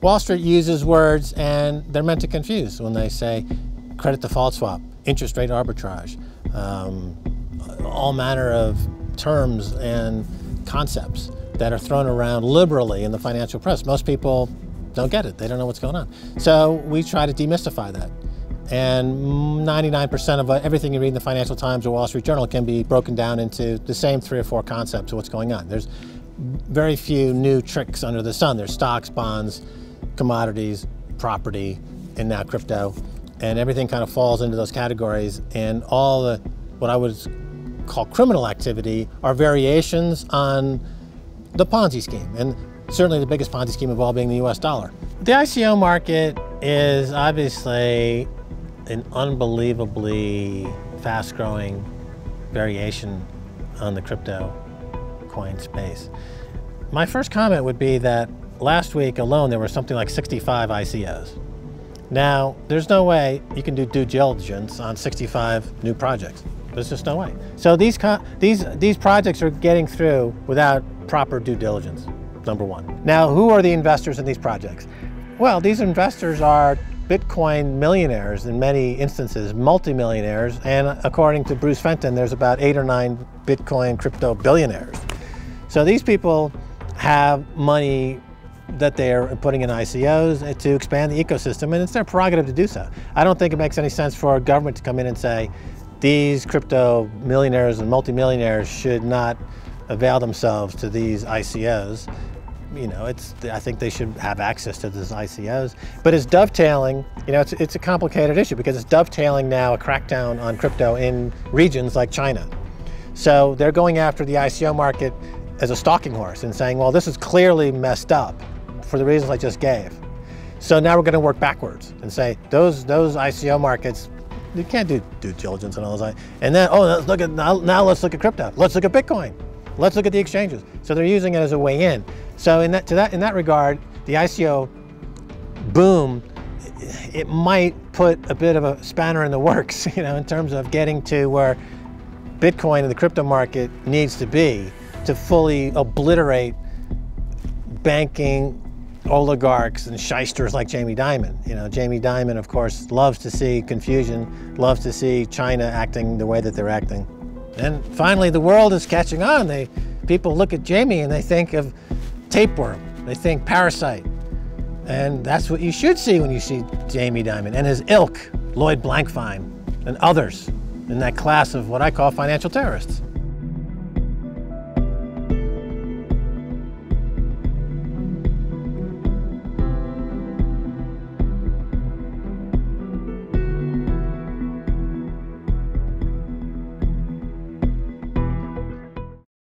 Wall Street uses words and they're meant to confuse when they say credit default swap, interest rate arbitrage, all manner of terms and concepts that are thrown around liberally in the financial press. Most people don't get it. They don't know what's going on. So we try to demystify that. And 99% of everything you read in the Financial Times or Wall Street Journal can be broken down into the same 3 or 4 concepts of what's going on. There's very few new tricks under the sun. There's stocks, bonds, commodities, property, and now crypto. And everything kind of falls into those categories. And all the, what I would call criminal activity, are variations on the Ponzi scheme. And certainly the biggest Ponzi scheme of all being the US dollar. The ICO market is obviously an unbelievably fast-growing variation on the crypto coin space. My first comment would be that last week alone there were something like 65 ICOs. Now, there's no way you can do due diligence on 65 new projects. There's just no way. So these projects are getting through without proper due diligence, number one. Now, who are the investors in these projects? Well, these investors are Bitcoin millionaires in many instances, multimillionaires, and according to Bruce Fenton, there's about 8 or 9 Bitcoin crypto billionaires. So these people have money that they're putting in ICOs to expand the ecosystem, and it's their prerogative to do so. I don't think it makes any sense for a government to come in and say, these crypto millionaires and multimillionaires should not avail themselves to these ICOs. You know, I think they should have access to these ICOs, but it's dovetailing, you know, it's a complicated issue because it's dovetailing now a crackdown on crypto in regions like China. So they're going after the ICO market as a stalking horse and saying, well, this is clearly messed up for the reasons I just gave. So now we're going to work backwards and say those ICO markets, you can't do due diligence on all those. And then, oh, let's look at, now let's look at crypto. Let's look at Bitcoin. Let's look at the exchanges. So they're using it as a way in. So in that regard, the ICO boom, it might put a bit of a spanner in the works, you know, in terms of getting to where Bitcoin and the crypto market needs to be to fully obliterate banking oligarchs and shysters like Jamie Dimon. You know, Jamie Dimon, of course, loves to see confusion, loves to see China acting the way that they're acting. And finally, the world is catching on. People look at Jamie and they think of tapeworm, they think parasite. And that's what you should see when you see Jamie Dimon and his ilk, Lloyd Blankfein and others in that class of what I call financial terrorists.